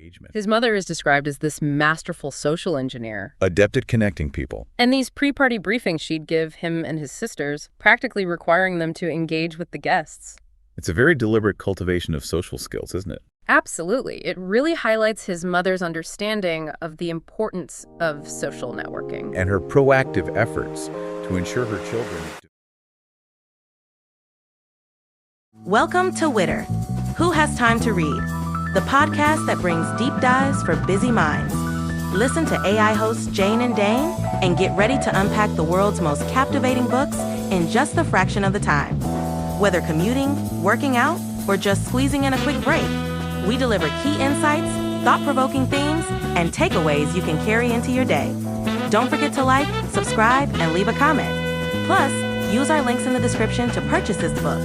engagement. His mother is described as this masterful social engineer. Adept at connecting people. And these pre-party briefings she'd give him and his sisters, practically requiring them to engage with the guests. It's a very deliberate cultivation of social skills, isn't it? Absolutely. It really highlights his mother's understanding of the importance of social networking. And her proactive efforts to ensure her children... Welcome to Witter. Who Has Time to Read? The podcast that brings deep dives for busy minds. Listen to AI hosts Jane and Dane and get ready to unpack the world's most captivating books in just a fraction of the time. Whether commuting, working out, or just squeezing in a quick break, we deliver key insights, thought-provoking themes, and takeaways you can carry into your day. Don't forget to like, subscribe, and leave a comment. Plus, use our links in the description to purchase this book.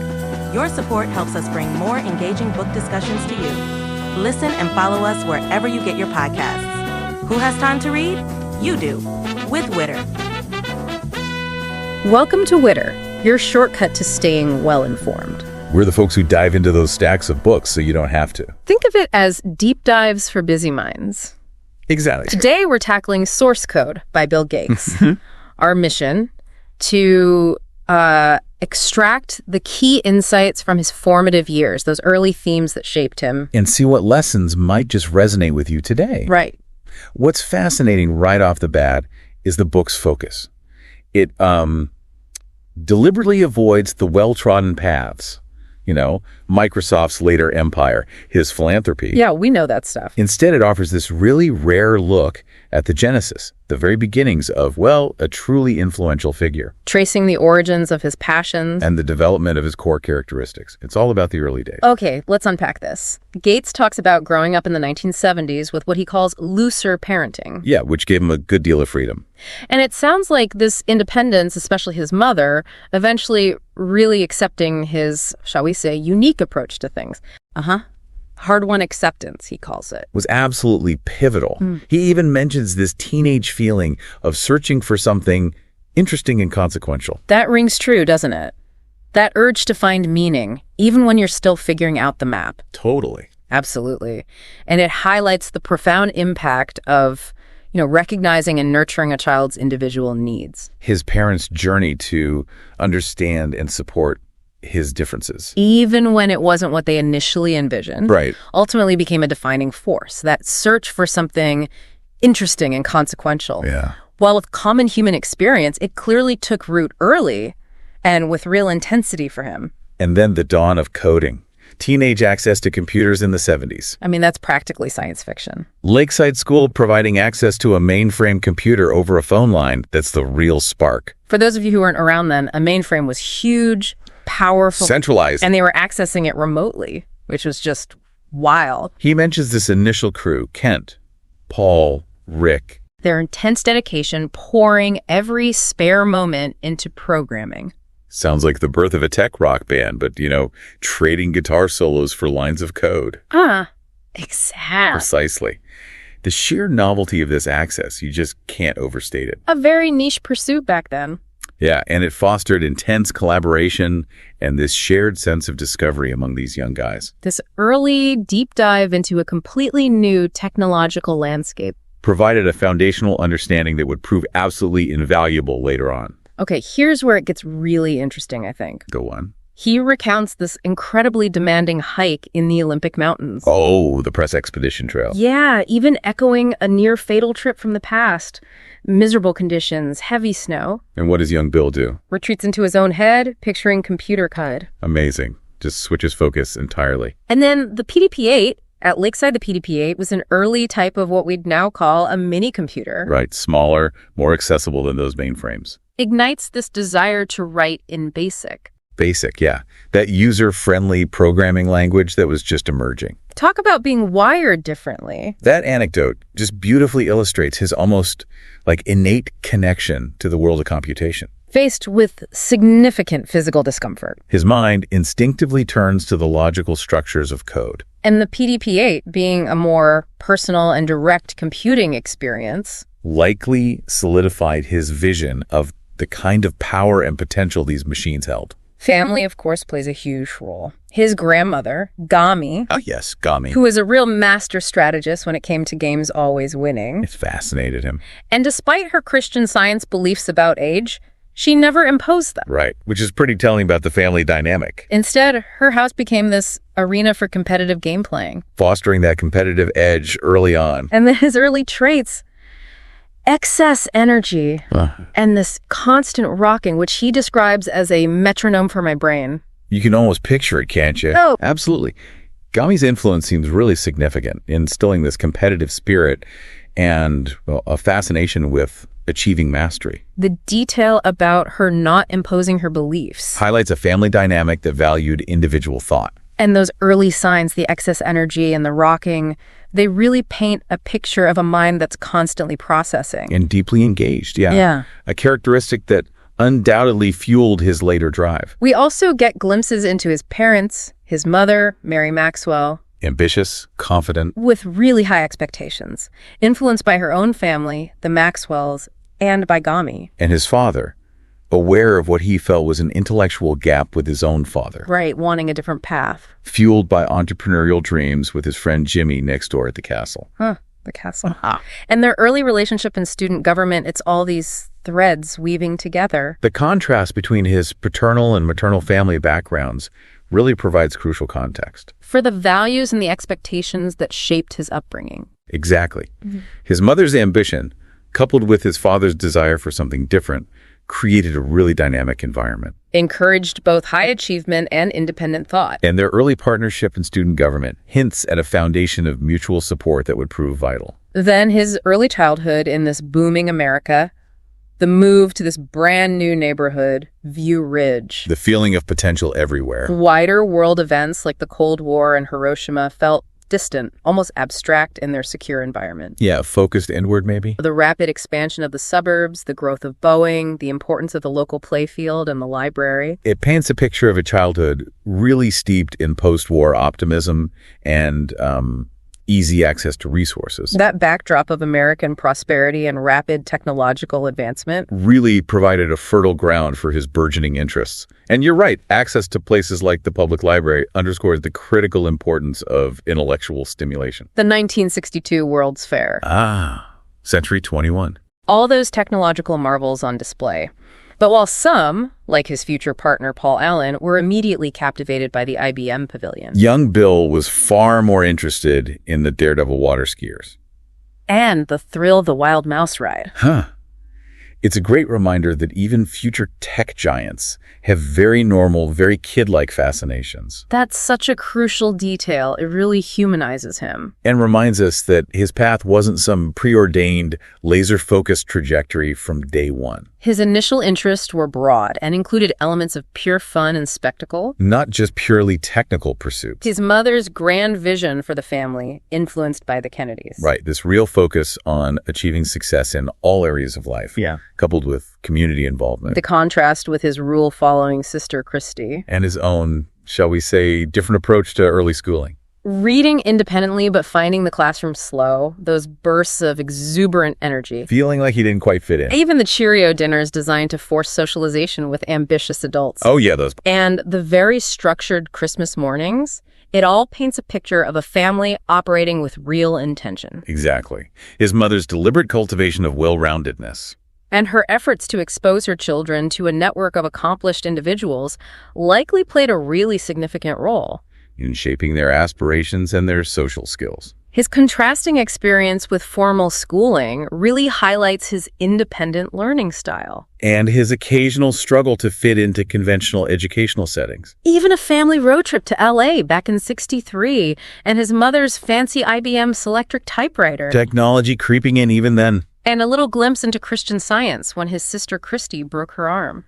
Your support helps us bring more engaging book discussions to you. Listen and follow us wherever you get your podcasts. Who has time to read? You do, with Witter. Welcome to Witter, your shortcut to staying well-informed. We're the folks who dive into those stacks of books so you don't have to. Think of it as deep dives for busy minds. Exactly. Today, we're tackling Source Code by Bill Gates. Our mission to extract the key insights from his formative years, those early themes that shaped him. And see what lessons might just resonate with you today. Right. What's fascinating right off the bat is the book's focus. It deliberately avoids the well-trodden paths. You know, Microsoft's later empire, his philanthropy. Yeah, we know that stuff. Instead, it offers this really rare look at the genesis, the very beginnings of, well, a truly influential figure. Tracing the origins of his passions. And the development of his core characteristics. It's all about the early days. Okay, let's unpack this. Gates talks about growing up in the 1970s with what he calls looser parenting. Yeah, which gave him a good deal of freedom. And it sounds like this independence, especially his mother, eventually really accepting his, shall we say, unique approach to things. Hard-won acceptance, he calls it. Was absolutely pivotal. He even mentions this teenage feeling of searching for something interesting and consequential. That rings true, doesn't it? That urge to find meaning, even when you're still figuring out the map. Totally. Absolutely. And it highlights the profound impact of, recognizing and nurturing a child's individual needs. His parents' journey to understand and support his differences. Even when it wasn't what they initially envisioned. Right. Ultimately became a defining force. That search for something interesting and consequential. Yeah. While with common human experience, it clearly took root early and with real intensity for him. And then the dawn of coding. Teenage access to computers in the 70s. I mean, that's practically science fiction. Lakeside School providing access to a mainframe computer over a phone line. That's the real spark. For those of you who weren't around then, a mainframe was huge, powerful, centralized, and they were accessing it remotely, which was just wild. He mentions this initial crew, Kent, Paul, Rick. Their intense dedication pouring every spare moment into programming. Sounds like the birth of a tech rock band, but, trading guitar solos for lines of code. Exactly. Precisely. The sheer novelty of this access, you just can't overstate it. A very niche pursuit back then. Yeah, and it fostered intense collaboration and this shared sense of discovery among these young guys. This early deep dive into a completely new technological landscape provided a foundational understanding that would prove absolutely invaluable later on. Okay, here's where it gets really interesting, I think. Go on. He recounts this incredibly demanding hike in the Olympic Mountains. Oh, the press expedition trail. Yeah, even echoing a near-fatal trip from the past. Miserable conditions, heavy snow. And what does young Bill do? Retreats into his own head, picturing computer code. Amazing. Just switches focus entirely. And then the PDP-8, at Lakeside, the PDP-8 was an early type of what we'd now call a mini-computer. Right, smaller, more accessible than those mainframes. Ignites this desire to write in BASIC. BASIC, yeah. That user-friendly programming language that was just emerging. Talk about being wired differently. That anecdote just beautifully illustrates his almost innate connection to the world of computation. Faced with significant physical discomfort, his mind instinctively turns to the logical structures of code. And the PDP-8, being a more personal and direct computing experience, likely solidified his vision of the kind of power and potential these machines held. Family, of course, plays a huge role. His grandmother, Gami, Oh, yes, Gami. who was a real master strategist when it came to games always winning. It fascinated him. And despite her Christian Science beliefs about age, she never imposed them. Right, which is pretty telling about the family dynamic. Instead, her house became this arena for competitive game playing. Fostering that competitive edge early on. And then his early traits, excess energy and this constant rocking, which he describes as a metronome for my brain. You can almost picture it, can't you? Oh. Absolutely. Gami's influence seems really significant, instilling this competitive spirit and a fascination with achieving mastery. The detail about her not imposing her beliefs. Highlights a family dynamic that valued individual thought. And those early signs, the excess energy and the rocking, they really paint a picture of a mind that's constantly processing. And deeply engaged, Yeah. A characteristic that undoubtedly fueled his later drive. We also get glimpses into his parents, his mother, Mary Maxwell, Ambitious, confident. with really high expectations, influenced by her own family, the Maxwells, and by Gami. And his father, aware of what he felt was an intellectual gap with his own father. Right, wanting a different path. Fueled by entrepreneurial dreams with his friend Jimmy next door at the castle. The castle. And their early relationship in student government, it's all these threads weaving together. The contrast between his paternal and maternal family backgrounds really provides crucial context. For the values and the expectations that shaped his upbringing. Exactly. His mother's ambition, coupled with his father's desire for something different, created a really dynamic environment. Encouraged both high achievement and independent thought. And their early partnership in student government hints at a foundation of mutual support that would prove vital. Then his early childhood in this booming America, the move to this brand new neighborhood, View Ridge. The feeling of potential everywhere. Wider world events like the Cold War and Hiroshima felt distant, almost abstract in their secure environment. Yeah, focused inward maybe. The rapid expansion of the suburbs, the growth of Boeing, the importance of the local playfield and the library. It paints a picture of a childhood really steeped in post-war optimism and easy access to resources. That backdrop of American prosperity and rapid technological advancement Really provided a fertile ground for his burgeoning interests. And you're right, access to places like the public library underscores the critical importance of intellectual stimulation. the 1962 World's Fair. Century 21. All those technological marvels on display. But while some, like his future partner Paul Allen, were immediately captivated by the IBM pavilion. Young Bill was far more interested in the daredevil water skiers. And the thrill of the Wild Mouse ride. It's a great reminder that even future tech giants have very normal, very kid-like fascinations. That's such a crucial detail. It really humanizes him. And reminds us that his path wasn't some preordained, laser-focused trajectory from day one. His initial interests were broad and included elements of pure fun and spectacle. Not just purely technical pursuits. His mother's grand vision for the family, influenced by the Kennedys. Right, this real focus on achieving success in all areas of life. Coupled with community involvement. The contrast with his rule-following sister, Christy. And his own, shall we say, different approach to early schooling. Reading independently but finding the classroom slow, those bursts of exuberant energy. Feeling like he didn't quite fit in. Even the Cheerio dinners designed to force socialization with ambitious adults. Oh yeah, those. And the very structured Christmas mornings, it all paints a picture of a family operating with real intention. Exactly. His mother's deliberate cultivation of well-roundedness. And her efforts to expose her children to a network of accomplished individuals likely played a really significant role In shaping their aspirations and their social skills. His contrasting experience with formal schooling really highlights his independent learning style. And his occasional struggle to fit into conventional educational settings. Even a family road trip to LA back in '63 and his mother's fancy IBM Selectric typewriter. Technology creeping in even then. And a little glimpse into Christian Science when his sister Christy broke her arm.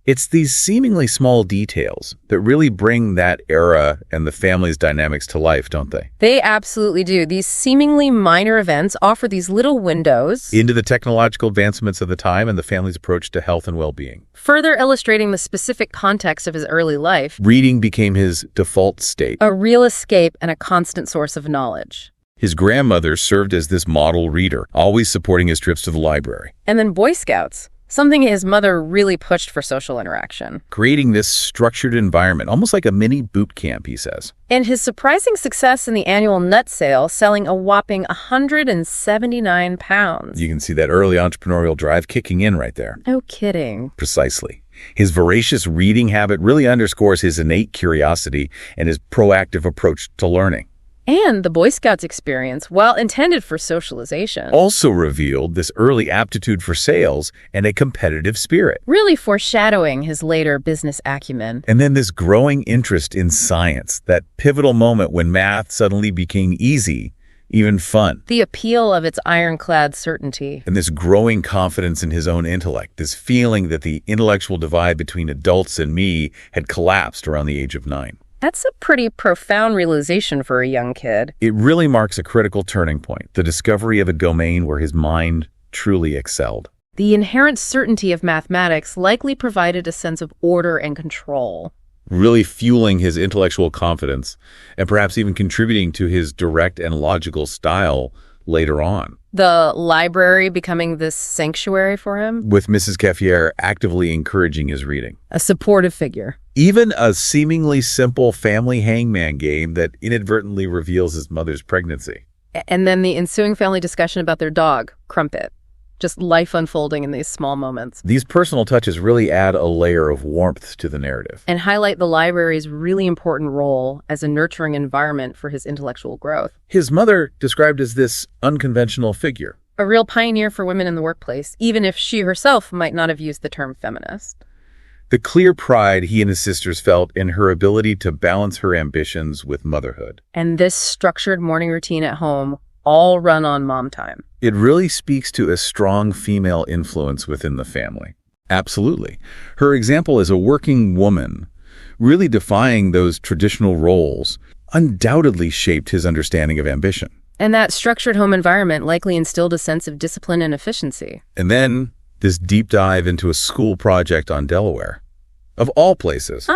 It's these seemingly small details that really bring that era and the family's dynamics to life, don't they? They absolutely do. These seemingly minor events offer these little windows into the technological advancements of the time and the family's approach to health and well-being. Further illustrating the specific context of his early life. Reading became his default state. A real escape and a constant source of knowledge. His grandmother served as this model reader, always supporting his trips to the library. And then Boy Scouts. something his mother really pushed for social interaction. Creating this structured environment, almost like a mini boot camp, he says. And his surprising success in the annual nut sale, selling a whopping 179 pounds. You can see that early entrepreneurial drive kicking in right there. No kidding. Precisely. His voracious reading habit really underscores his innate curiosity and his proactive approach to learning. And the Boy Scouts experience, while intended for socialization, Also revealed this early aptitude for sales and a competitive spirit. really foreshadowing his later business acumen. And then this growing interest in science, that pivotal moment when math suddenly became easy, even fun. The appeal of its ironclad certainty. And this growing confidence in his own intellect, this feeling that the intellectual divide between adults and me had collapsed around the age of 9. That's a pretty profound realization for a young kid. It really marks a critical turning point, the discovery of a domain where his mind truly excelled. The inherent certainty of mathematics likely provided a sense of order and control. Really fueling his intellectual confidence and perhaps even contributing to his direct and logical style later on. The library becoming this sanctuary for him. With Mrs. Caffier actively encouraging his reading. A supportive figure. Even a seemingly simple family hangman game that inadvertently reveals his mother's pregnancy. And then the ensuing family discussion about their dog, Crumpet. Just life unfolding in these small moments. These personal touches really add a layer of warmth to the narrative. And highlight the library's really important role as a nurturing environment for his intellectual growth. His mother described as this unconventional figure. A real pioneer for women in the workplace, even if she herself might not have used the term feminist. The clear pride he and his sisters felt in her ability to balance her ambitions with motherhood. And this structured morning routine at home, all run on mom time. It really speaks to a strong female influence within the family. Absolutely. Her example as a working woman, really defying those traditional roles, undoubtedly shaped his understanding of ambition. And that structured home environment likely instilled a sense of discipline and efficiency. And then this deep dive into a school project on Delaware. Of all places.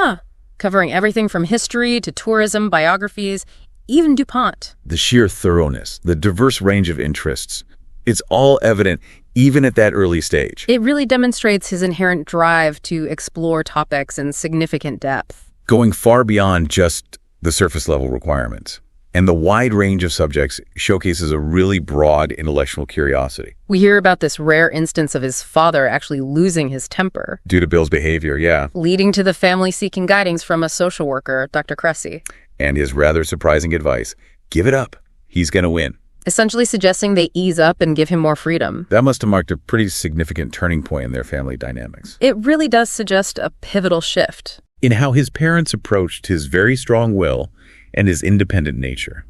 Covering everything from history to tourism, biographies, even DuPont. The sheer thoroughness, the diverse range of interests. It's all evident even at that early stage. It really demonstrates his inherent drive to explore topics in significant depth. Going far beyond just the surface level requirements. And the wide range of subjects showcases a really broad intellectual curiosity. We hear about this rare instance of his father actually losing his temper. Due to Bill's behavior, yeah. Leading to the family seeking guidance from a social worker, Dr. Cressy. And his rather surprising advice, give it up. He's going to win. Essentially suggesting they ease up and give him more freedom. That must have marked a pretty significant turning point in their family dynamics. It really does suggest a pivotal shift. In how his parents approached his very strong will and his independent nature.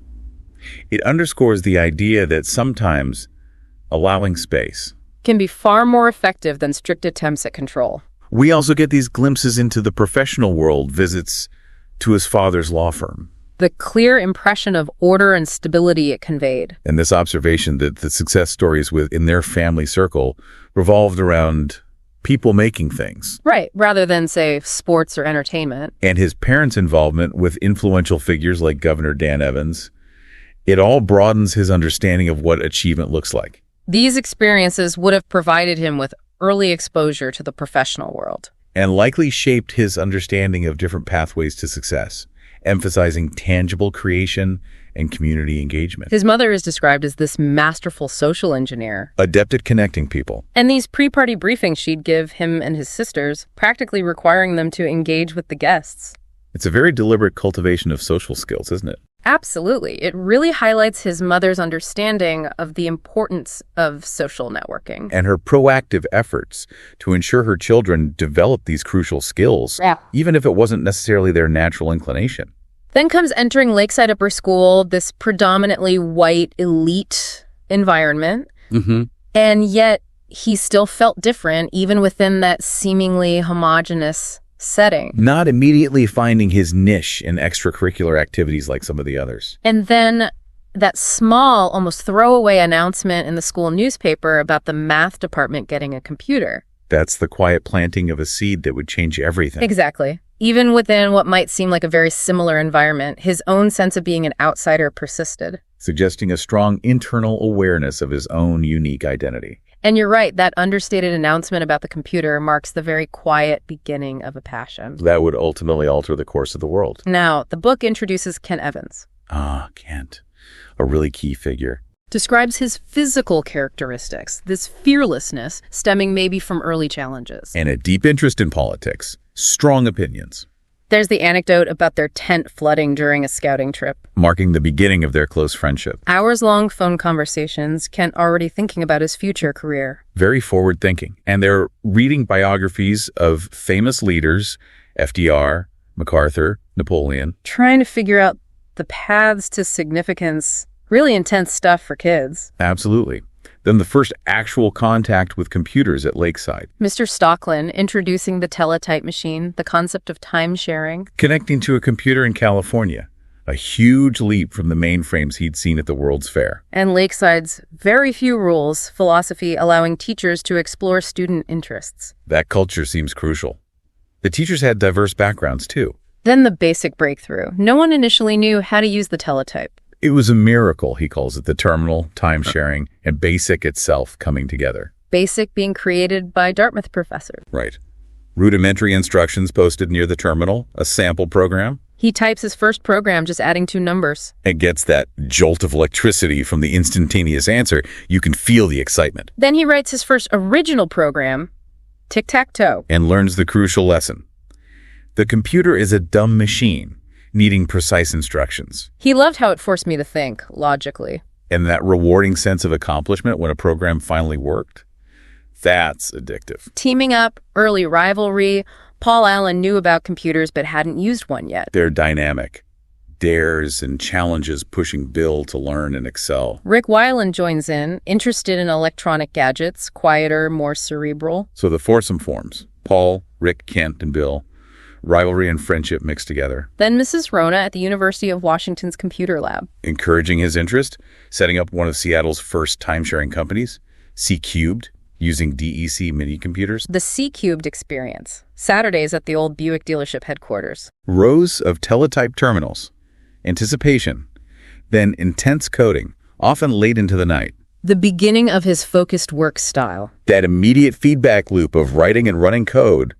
It underscores the idea that sometimes allowing space Can be far more effective than strict attempts at control. We also get these glimpses into the professional world, visits to his father's law firm. The clear impression of order and stability it conveyed. And this observation that the success stories within their family circle revolved around people making things. Right, rather than, say, sports or entertainment. And his parents' involvement with influential figures like Governor Dan Evans. It all broadens his understanding of what achievement looks like. These experiences would have provided him with early exposure to the professional world. And likely shaped his understanding of different pathways to success, emphasizing tangible creation and community engagement. His mother is described as this masterful social engineer. Adept at connecting people. And these pre-party briefings she'd give him and his sisters, practically requiring them to engage with the guests. It's a very deliberate cultivation of social skills, isn't it? Absolutely. It really highlights his mother's understanding of the importance of social networking. And her proactive efforts to ensure her children develop these crucial skills, even if it wasn't necessarily their natural inclination. Then comes entering Lakeside Upper School, this predominantly white elite environment. And yet he still felt different, even within that seemingly homogenous setting. Not immediately finding his niche in extracurricular activities like some of the others. And then that small, almost throwaway announcement in the school newspaper about the math department getting a computer. That's the quiet planting of a seed that would change everything. Exactly. Even within what might seem like a very similar environment, his own sense of being an outsider persisted. Suggesting a strong internal awareness of his own unique identity. And you're right, that understated announcement about the computer marks the very quiet beginning of a passion. That would ultimately alter the course of the world. Now, the book introduces Kent Evans. Kent, a really key figure. Describes his physical characteristics, this fearlessness stemming maybe from early challenges. And a deep interest in politics, strong opinions. There's the anecdote about their tent flooding during a scouting trip. Marking the beginning of their close friendship. Hours-long phone conversations, Kent already thinking about his future career. Very forward-thinking. And they're reading biographies of famous leaders, FDR, MacArthur, Napoleon. Trying to figure out the paths to significance. Really intense stuff for kids. Absolutely. Then the first actual contact with computers at Lakeside. Mr. Stocklin introducing the teletype machine, the concept of time sharing. Connecting to a computer in California. A huge leap from the mainframes he'd seen at the World's Fair. And Lakeside's very few rules, philosophy allowing teachers to explore student interests. That culture seems crucial. The teachers had diverse backgrounds, too. Then the basic breakthrough. No one initially knew how to use the teletype. It was a miracle, he calls it, the terminal, time sharing, and BASIC itself coming together. BASIC being created by Dartmouth professors. Right. Rudimentary instructions posted near the terminal, a sample program. He types his first program just adding 2 numbers. And gets that jolt of electricity from the instantaneous answer. You can feel the excitement. Then he writes his first original program, tic-tac-toe. And learns the crucial lesson. The computer is a dumb machine, needing precise instructions. He loved how it forced me to think, logically. And that rewarding sense of accomplishment when a program finally worked, that's addictive. Teaming up, early rivalry. Paul Allen knew about computers but hadn't used one yet. They're dynamic. Dares and challenges pushing Bill to learn and excel. Rick Weiland joins in, interested in electronic gadgets, quieter, more cerebral. So the foursome forms. Paul, Rick, Kent, and Bill. Rivalry and friendship mixed together. Then Mrs. Rona at the University of Washington's computer lab. Encouraging his interest, setting up one of Seattle's first time-sharing companies, C-Cubed, using DEC mini-computers. The C-Cubed experience. Saturdays at the old Buick dealership headquarters. Rows of teletype terminals. Anticipation. Then intense coding, often late into the night. The beginning of his focused work style. That immediate feedback loop of writing and running code.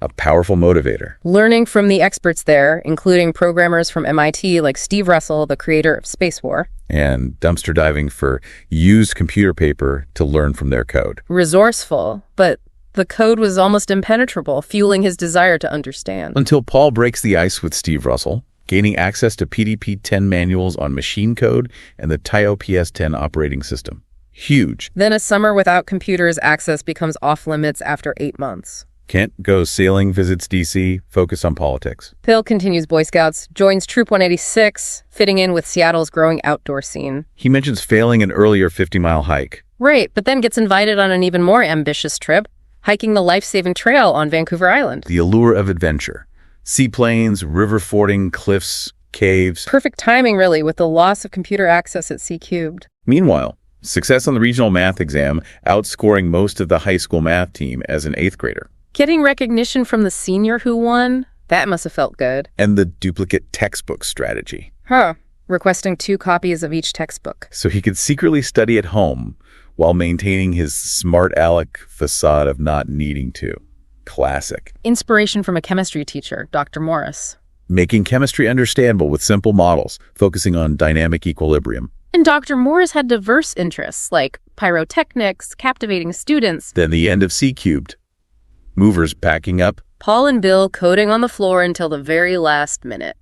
A powerful motivator. Learning from the experts there, including programmers from MIT like Steve Russell, the creator of Space War. And dumpster diving for used computer paper to learn from their code. Resourceful, but the code was almost impenetrable, fueling his desire to understand. Until Paul breaks the ice with Steve Russell, gaining access to PDP-10 manuals on machine code and the TIO PS-10 operating system. Huge. Then a summer without computers access becomes off-limits after 8 months. Kent goes sailing, visits D.C., focused on politics. Pill continues Boy Scouts, joins Troop 186, fitting in with Seattle's growing outdoor scene. He mentions failing an earlier 50-mile hike. Right, but then gets invited on an even more ambitious trip, hiking the life-saving trail on Vancouver Island. The allure of adventure. Seaplanes, river fording, cliffs, caves. Perfect timing, really, with the loss of computer access at C-Cubed. Meanwhile, success on the regional math exam, outscoring most of the high school math team as an 8th grader. Getting recognition from the senior who won, that must have felt good. And the duplicate textbook strategy. Requesting 2 copies of each textbook. So he could secretly study at home while maintaining his smart aleck facade of not needing to. Classic. Inspiration from a chemistry teacher, Dr. Morris. Making chemistry understandable with simple models, focusing on dynamic equilibrium. And Dr. Morris had diverse interests, like pyrotechnics, captivating students. Then the end of C-Cubed. Movers packing up. Paul and Bill coding on the floor until the very last minute.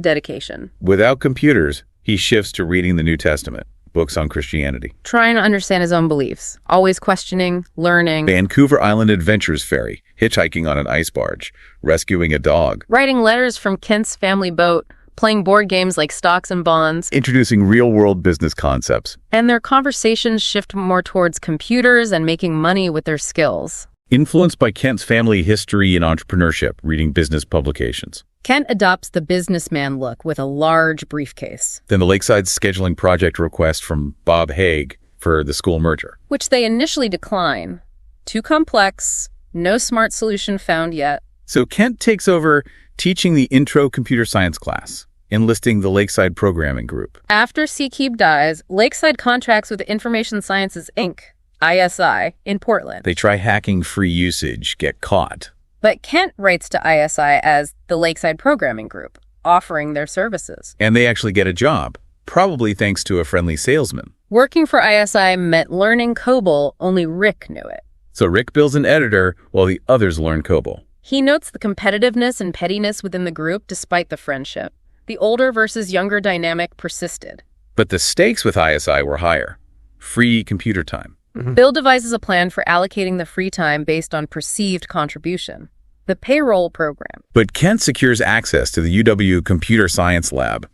Dedication. Without computers, he shifts to reading the New Testament, books on Christianity. Trying to understand his own beliefs. Always questioning, learning. Vancouver Island Adventures ferry, hitchhiking on an ice barge, rescuing a dog. Writing letters from Kent's family boat, playing board games like stocks and bonds. Introducing real-world business concepts. And their conversations shift more towards computers and making money with their skills. Influenced by Kent's family history and entrepreneurship, reading business publications. Kent adopts the businessman look with a large briefcase. Then the Lakeside scheduling project request from Bob Haig for the school merger. Which they initially decline. Too complex, no smart solution found yet. So Kent takes over teaching the intro computer science class, enlisting the Lakeside programming group. After C-Cube dies, Lakeside contracts with Information Sciences, Inc. ISI, in Portland. They try hacking free usage, get caught. But Kent writes to ISI as the Lakeside Programming Group, offering their services. And they actually get a job, probably thanks to a friendly salesman. Working for ISI meant learning COBOL, only Rick knew it. So Rick bills an editor while the others learn COBOL. He notes the competitiveness and pettiness within the group despite the friendship. The older versus younger dynamic persisted. But the stakes with ISI were higher. Free computer time. Bill devises a plan for allocating the free time based on perceived contribution. The payroll program. But Kent secures access to the UW Computer Science Lab.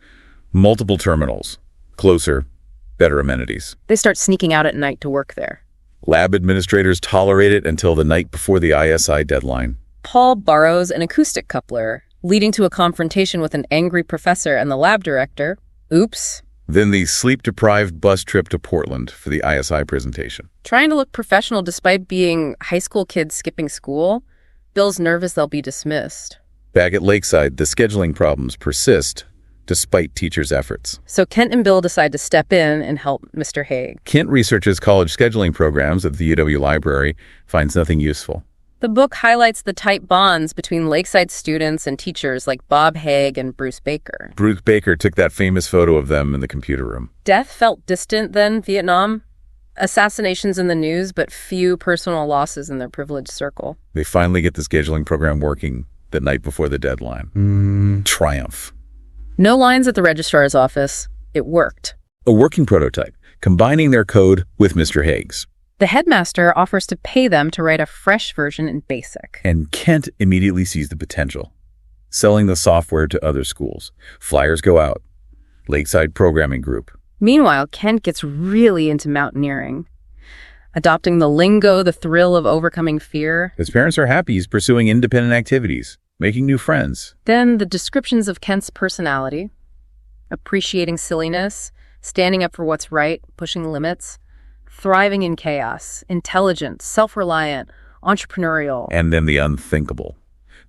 Multiple terminals. Closer, better amenities. They start sneaking out at night to work there. Lab administrators tolerate it until the night before the ISI deadline. Paul borrows an acoustic coupler, leading to a confrontation with an angry professor and the lab director. Oops. Then the sleep-deprived bus trip to Portland for the ISI presentation. Trying to look professional despite being high school kids skipping school, Bill's nervous they'll be dismissed. Back at Lakeside, the scheduling problems persist despite teachers' efforts. So Kent and Bill decide to step in and help Mr. Haig. Kent researches college scheduling programs at the UW library, finds nothing useful. The book highlights the tight bonds between Lakeside students and teachers like Bob Haig and Bruce Baker. Bruce Baker took that famous photo of them in the computer room. Death felt distant then, Vietnam. Assassinations in the news, but few personal losses in their privileged circle. They finally get the scheduling program working the night before the deadline. Triumph. No lines at the registrar's office. It worked. A working prototype, combining their code with Mr. Haig's. The headmaster offers to pay them to write a fresh version in BASIC. And Kent immediately sees the potential. Selling the software to other schools. Flyers go out. Lakeside Programming Group. Meanwhile, Kent gets really into mountaineering. Adopting the lingo, the thrill of overcoming fear. His parents are happy he's pursuing independent activities, making new friends. Then the descriptions of Kent's personality. Appreciating silliness, standing up for what's right, pushing limits. Thriving in chaos, intelligent, self-reliant, entrepreneurial. And then the unthinkable.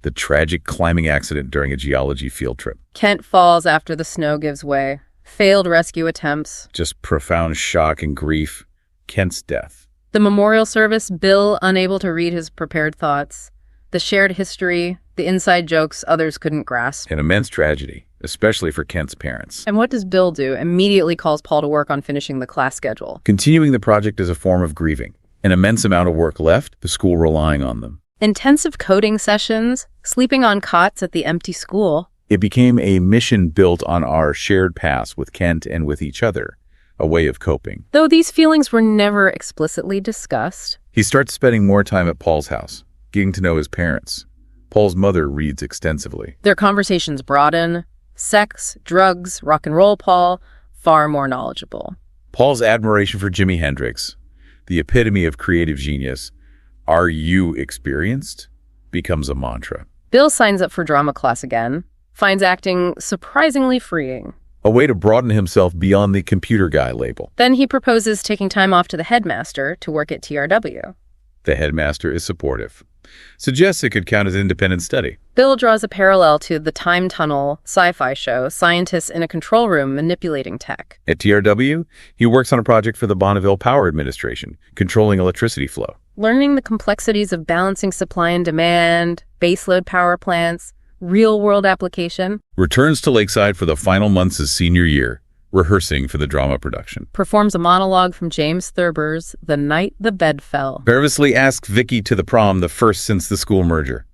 The tragic climbing accident during a geology field trip. Kent falls after the snow gives way. Failed rescue attempts. Just profound shock and grief. Kent's death. The memorial service, Bill unable to read his prepared thoughts. The shared history, the inside jokes others couldn't grasp. An immense tragedy, especially for Kent's parents. And what does Bill do? Immediately calls Paul to work on finishing the class schedule. Continuing the project is a form of grieving. An immense amount of work left, the school relying on them. Intensive coding sessions, sleeping on cots at the empty school. It became a mission built on our shared past with Kent and with each other, a way of coping. Though these feelings were never explicitly discussed. He starts spending more time at Paul's house, getting to know his parents. Paul's mother reads extensively. Their conversations broaden. Sex, drugs, rock and roll Paul, far more knowledgeable. Paul's admiration for Jimi Hendrix, the epitome of creative genius, "Are you experienced?" becomes a mantra. Bill signs up for drama class again, finds acting surprisingly freeing. A way to broaden himself beyond the computer guy label. Then he proposes taking time off to the headmaster to work at TRW. The headmaster is supportive. Suggests it could count as independent study. Bill draws a parallel to the time tunnel sci-fi show, scientists in a control room manipulating tech. At TRW, he works on a project for the Bonneville Power Administration, controlling electricity flow. Learning the complexities of balancing supply and demand, baseload power plants, real-world application. Returns to Lakeside for the final months of senior year, rehearsing for the drama production. Performs a monologue from James Thurber's The Night the Bed Fell. Nervously asks Vicky to the prom, the first since the school merger.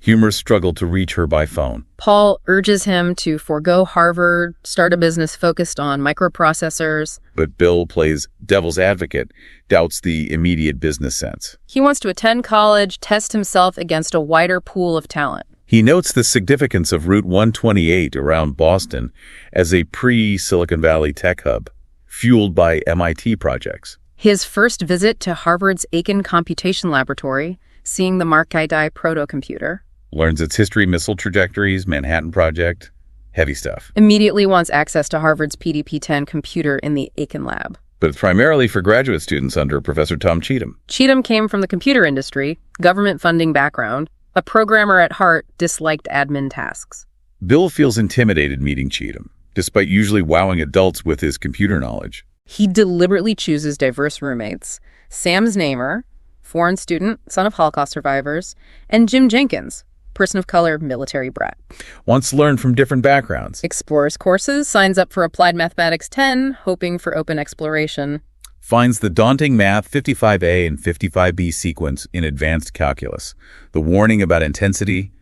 Humorous struggle to reach her by phone. Paul urges him to forego Harvard, start a business focused on microprocessors. But Bill plays devil's advocate, doubts the immediate business sense. He wants to attend college, test himself against a wider pool of talent. He notes the significance of Route 128 around Boston as a pre-Silicon Valley tech hub, fueled by MIT projects. His first visit to Harvard's Aiken Computation Laboratory, seeing the Mark-I-Die protocomputer. Learns its history, missile trajectories, Manhattan Project, heavy stuff. Immediately wants access to Harvard's PDP-10 computer in the Aiken lab. But it's primarily for graduate students under Professor Tom Cheatham. Cheatham came from the computer industry, government funding background. A programmer at heart, disliked admin tasks. Bill feels intimidated meeting Cheatham, despite usually wowing adults with his computer knowledge. He deliberately chooses diverse roommates. Sam's Namer, foreign student, son of Holocaust survivors, and Jim Jenkins, person of color, military brat. Wants to learn from different backgrounds. Explores courses, signs up for Applied Mathematics 10, hoping for open exploration. Finds the daunting Math 55A and 55B sequence in advanced calculus, the warning about intensity,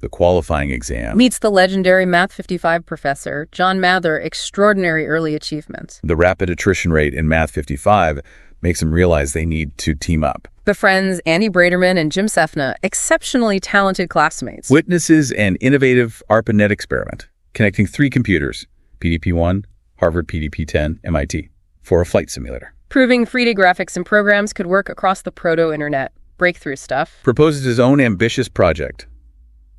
the qualifying exam. Meets the legendary Math 55 professor, John Mather, extraordinary early achievements. The rapid attrition rate in Math 55 makes him realize they need to team up. Befriends Andy Braderman and Jim Sefna, exceptionally talented classmates. Witnesses an innovative ARPANET experiment, connecting 3 computers, PDP-1, Harvard PDP-10, MIT, for a flight simulator. Proving 3D graphics and programs could work across the proto-internet. Breakthrough stuff. Proposes his own ambitious project,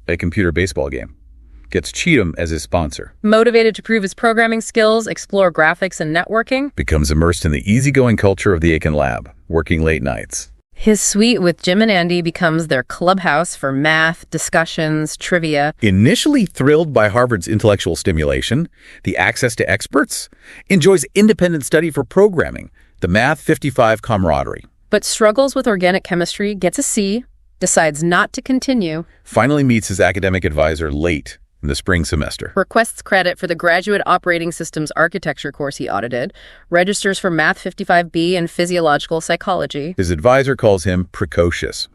a computer baseball game. Gets Cheatham as his sponsor. Motivated to prove his programming skills, explore graphics and networking. Becomes immersed in the easygoing culture of the Aiken Lab, working late nights. His suite with Jim and Andy becomes their clubhouse for math, discussions, trivia. Initially thrilled by Harvard's intellectual stimulation, the access to experts, enjoys independent study for programming, the Math 55 camaraderie. But struggles with organic chemistry, gets a C, decides not to continue. Finally meets his academic advisor late in the spring semester. Requests credit for the Graduate Operating Systems Architecture course he audited, registers for Math 55B and Physiological Psychology. His advisor calls him precocious.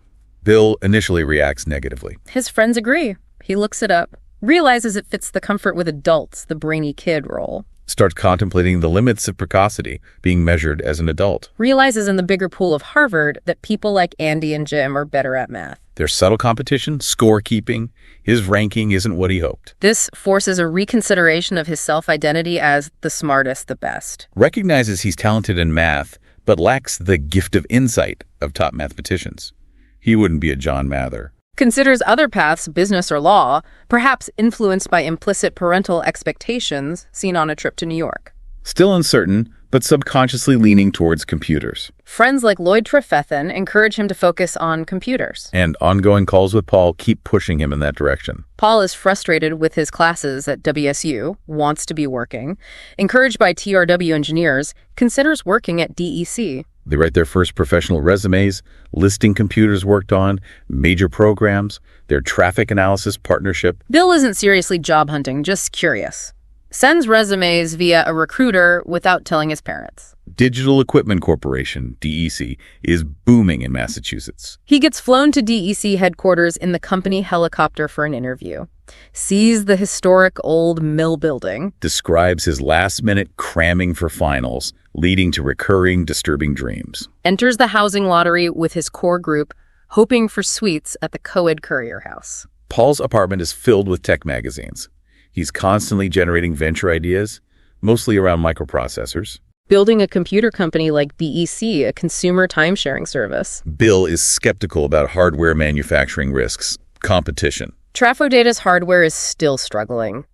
Bill initially reacts negatively. His friends agree. He looks it up, realizes it fits the comfort with adults, the brainy kid role. Starts contemplating the limits of precocity being measured as an adult. Realizes in the bigger pool of Harvard that people like Andy and Jim are better at math. There's subtle competition, scorekeeping. His ranking isn't what he hoped. This forces a reconsideration of his self-identity as the smartest, the best. Recognizes he's talented in math, but lacks the gift of insight of top mathematicians. He wouldn't be a John Mather. Considers other paths, business or law, perhaps influenced by implicit parental expectations seen on a trip to New York. Still uncertain, but subconsciously leaning towards computers. Friends like Lloyd Trefethen encourage him to focus on computers. And ongoing calls with Paul keep pushing him in that direction. Paul is frustrated with his classes at WSU, wants to be working. Encouraged by TRW engineers, considers working at DEC. They write their first professional resumes, listing computers worked on, major programs, their traffic analysis partnership. Bill isn't seriously job hunting, just curious. Sends resumes via a recruiter without telling his parents. Digital Equipment Corporation, DEC, is booming in Massachusetts. He gets flown to DEC headquarters in the company helicopter for an interview. Sees the historic old mill building. Describes his last-minute cramming for finals, leading to recurring disturbing dreams. Enters the housing lottery with his core group, hoping for suites at the co-ed courier house. Paul's apartment is filled with tech magazines. He's constantly generating venture ideas, mostly around microprocessors. Building a computer company like BEC, a consumer time-sharing service. Bill is skeptical about hardware manufacturing risks, competition. Trafodata's hardware is still struggling.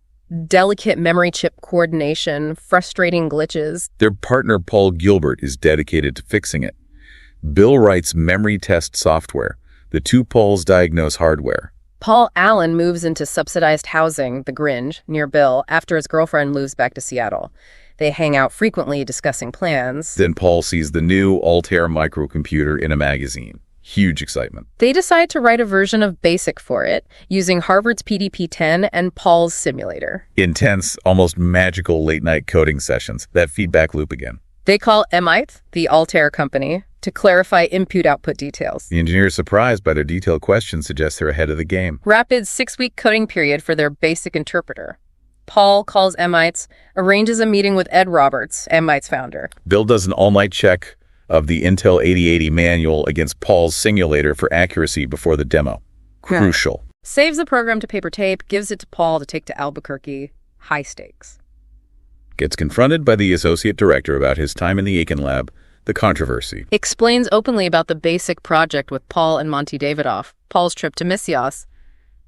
Delicate memory chip coordination, frustrating glitches. Their partner, Paul Gilbert, is dedicated to fixing it. Bill writes memory test software. The two Pauls diagnose hardware. Paul Allen moves into subsidized housing, the Gringe, near Bill, after his girlfriend moves back to Seattle. They hang out frequently discussing plans. Then Paul sees the new Altair microcomputer in a magazine. Huge excitement. They decide to write a version of BASIC for it, using Harvard's PDP-10 and Paul's simulator. Intense, almost magical late-night coding sessions. That feedback loop again. They call MITE, the Altair company, to clarify input-output details. The engineers, surprised by their detailed questions, suggest they're ahead of the game. Rapid 6-week coding period for their BASIC interpreter. Paul calls MITE's, arranges a meeting with Ed Roberts, MITE's founder. Bill does an all-night check of the Intel 8080 manual against Paul's simulator for accuracy before the demo. Crucial. Saves the program to paper tape, gives it to Paul to take to Albuquerque. High stakes. Gets confronted by the associate director about his time in the Aiken lab, the controversy. Explains openly about the BASIC project with Paul and Monty Davidoff, Paul's trip to Missios.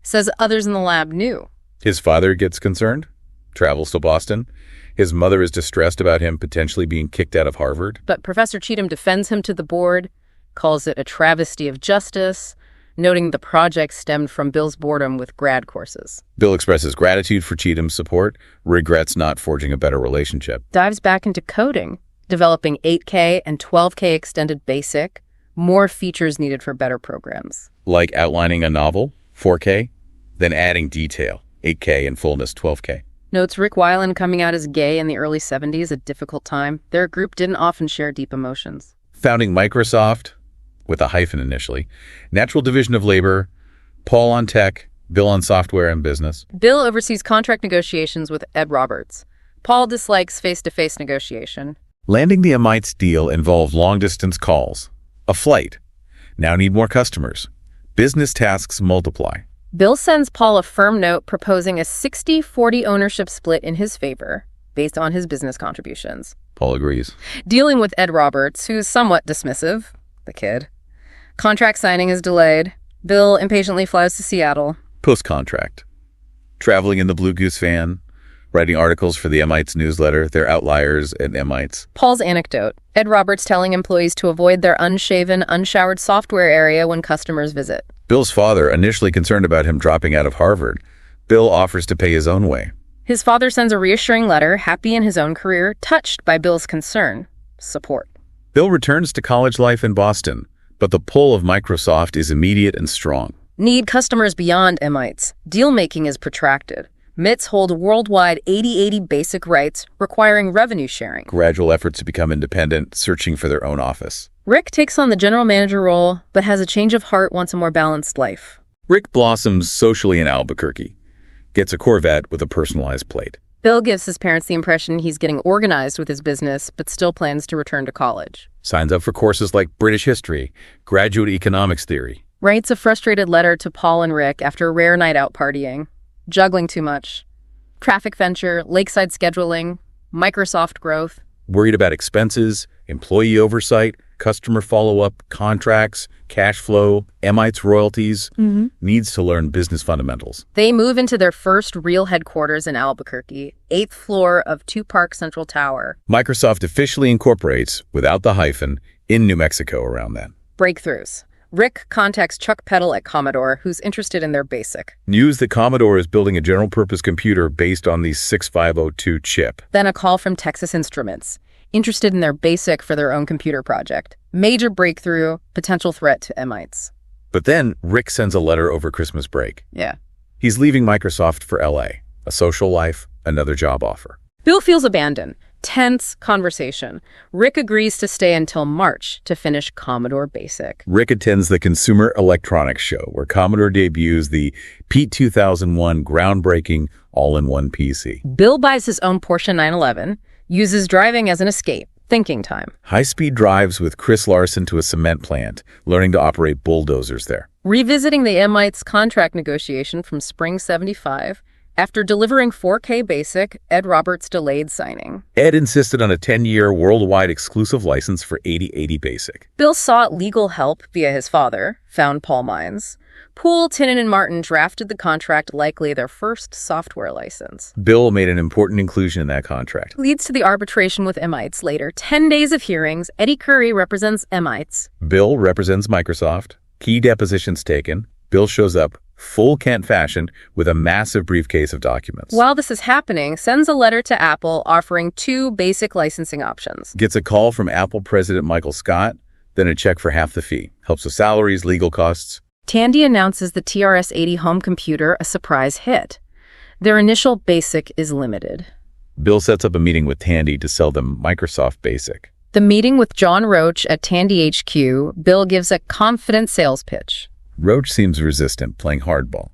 Says others in the lab knew. His father gets concerned, travels to Boston. His mother is distressed about him potentially being kicked out of Harvard. But Professor Cheatham defends him to the board, calls it a travesty of justice, noting the project stemmed from Bill's boredom with grad courses. Bill expresses gratitude for Cheatham's support, regrets not forging a better relationship. Dives back into coding, developing 8K and 12K extended basic, more features needed for better programs. Like outlining a novel, 4K, then adding detail, 8K and fullness, 12K. Notes Rick Weiland coming out as gay in the early 70s, a difficult time. Their group didn't often share deep emotions. Founding Microsoft, with a hyphen initially, natural division of labor, Paul on tech, Bill on software and business. Bill oversees contract negotiations with Ed Roberts. Paul dislikes face-to-face negotiation. Landing the Amites deal involved long-distance calls, a flight. Now need more customers. Business tasks multiply. Bill sends Paul a firm note proposing a 60-40 ownership split in his favor, based on his business contributions. Paul agrees. Dealing with Ed Roberts, who's somewhat dismissive, the kid. Contract signing is delayed. Bill impatiently flies to Seattle. Post-contract. Traveling in the Blue Goose van, writing articles for the Amites newsletter, their outliers and Amites. Paul's anecdote. Ed Roberts telling employees to avoid their unshaven, unshowered software area when customers visit. Bill's father, initially concerned about him dropping out of Harvard, Bill offers to pay his own way. His father sends a reassuring letter, happy in his own career, touched by Bill's concern. Support. Bill returns to college life in Boston, but the pull of Microsoft is immediate and strong. Need customers beyond Amites. Deal-making is protracted. MITs hold worldwide 80/80 basic rights, requiring revenue sharing. Gradual efforts to become independent, searching for their own office. Rick takes on the general manager role, but has a change of heart, wants a more balanced life. Rick blossoms socially in Albuquerque, gets a Corvette with a personalized plate. Bill gives his parents the impression he's getting organized with his business, but still plans to return to college. Signs up for courses like British history, graduate economics theory. Writes a frustrated letter to Paul and Rick after a rare night out partying. Juggling too much. Traffic venture, Lakeside scheduling, Microsoft growth. Worried about expenses, employee oversight, customer follow-up, contracts, cash flow, Amites royalties. Needs to learn business fundamentals. They move into their first real headquarters in Albuquerque, 8th floor of Two Park Central Tower. Microsoft officially incorporates, without the hyphen, in New Mexico around then. Breakthroughs. Rick contacts Chuck Peddle at Commodore, who's interested in their BASIC. News that Commodore is building a general-purpose computer based on the 6502 chip. Then a call from Texas Instruments, interested in their BASIC for their own computer project. Major breakthrough, potential threat to Amites. But then Rick sends a letter over Christmas break. Yeah. He's leaving Microsoft for LA, a social life, another job offer. Bill feels abandoned. Tense conversation. Rick agrees to stay until March to finish Commodore BASIC. Rick attends the Consumer Electronics Show, where Commodore debuts the Pete 2001 groundbreaking all-in-one PC. Bill buys his own Porsche 911, uses driving as an escape, thinking time. High-speed drives with Chris Larson to a cement plant, learning to operate bulldozers there. Revisiting the Amites contract negotiation from spring '75, after delivering 4K BASIC, Ed Roberts delayed signing. Ed insisted on a 10-year worldwide exclusive license for 8080 BASIC. Bill sought legal help via his father, found Paul Mines. Poole, Tinnen, and Martin drafted the contract, likely their first software license. Bill made an important inclusion in that contract. Leads to the arbitration with Amites later. 10 days of hearings. Eddie Curry represents Amites. Bill represents Microsoft. Key depositions taken. Bill shows up, full Kent fashion, with a massive briefcase of documents. While this is happening, sends a letter to Apple offering 2 basic licensing options. Gets a call from Apple President Michael Scott, then a check for half the fee. Helps with salaries, legal costs. Tandy announces the TRS-80 home computer, a surprise hit. Their initial BASIC is limited. Bill sets up a meeting with Tandy to sell them Microsoft BASIC. The meeting with John Roach at Tandy HQ, Bill gives a confident sales pitch. Roach seems resistant, playing hardball.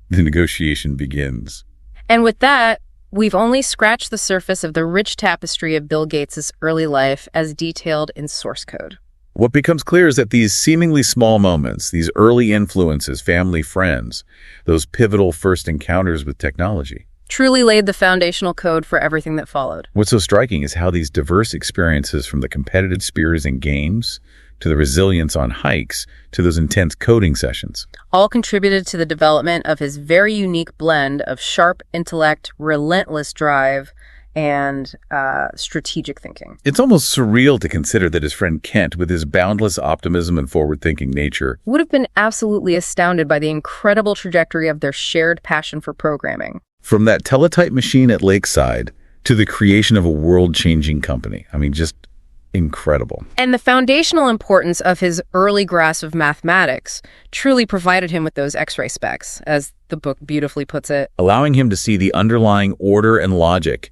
The negotiation begins. And with that, we've only scratched the surface of the rich tapestry of Bill Gates' early life as detailed in source code. What becomes clear is that these seemingly small moments, these early influences, family, friends, those pivotal first encounters with technology, truly laid the foundational code for everything that followed. What's so striking is how these diverse experiences, from the competitive spirits in games to the resilience on hikes, to those intense coding sessions, all contributed to the development of his very unique blend of sharp intellect, relentless drive, and strategic thinking. It's almost surreal to consider that his friend Kent, with his boundless optimism and forward-thinking nature, would have been absolutely astounded by the incredible trajectory of their shared passion for programming. From that teletype machine at Lakeside to the creation of a world-changing company. I mean, just Incredible. And the foundational importance of his early grasp of mathematics truly provided him with those X-ray specs, as the book beautifully puts it. Allowing him to see the underlying order and logic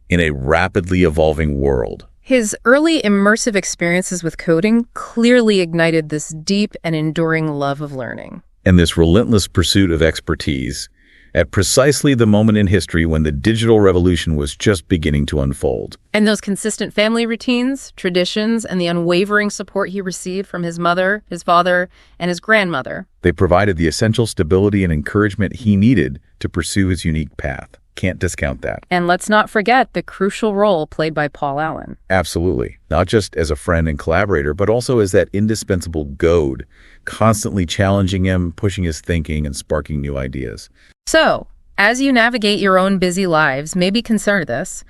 in a rapidly evolving world. His early immersive experiences with coding clearly ignited this deep and enduring love of learning. And this relentless pursuit of expertise at precisely the moment in history when the digital revolution was just beginning to unfold. And those consistent family routines, traditions, and the unwavering support he received from his mother, his father, and his grandmother. They provided the essential stability and encouragement he needed to pursue his unique path. Can't discount that. And let's not forget the crucial role played by Paul Allen. Absolutely. Not just as a friend and collaborator, but also as that indispensable goad, constantly challenging him, pushing his thinking, and sparking new ideas. So, as you navigate your own busy lives, maybe consider this.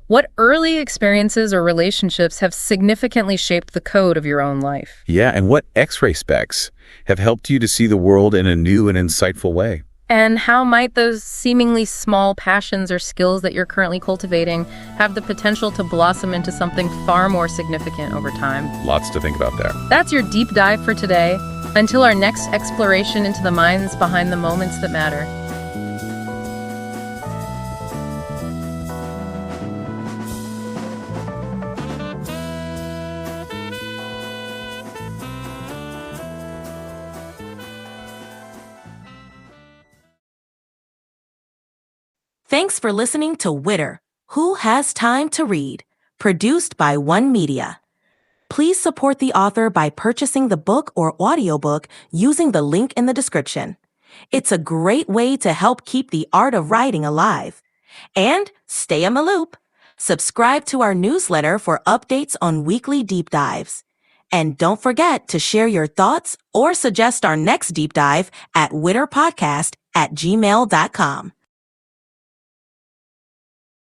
What early experiences or relationships have significantly shaped the code of your own life? Yeah, and what X-ray specs have helped you to see the world in a new and insightful way? And how might those seemingly small passions or skills that you're currently cultivating have the potential to blossom into something far more significant over time? Lots to think about there. That's your deep dive for today. Until our next exploration into the minds behind the moments that matter. Thanks for listening to Witter, Who Has Time to Read, produced by One Media. Please support the author by purchasing the book or audiobook using the link in the description. It's a great way to help keep the art of writing alive. And stay in the loop. Subscribe to our newsletter for updates on weekly deep dives. And don't forget to share your thoughts or suggest our next deep dive at witterpodcast@gmail.com.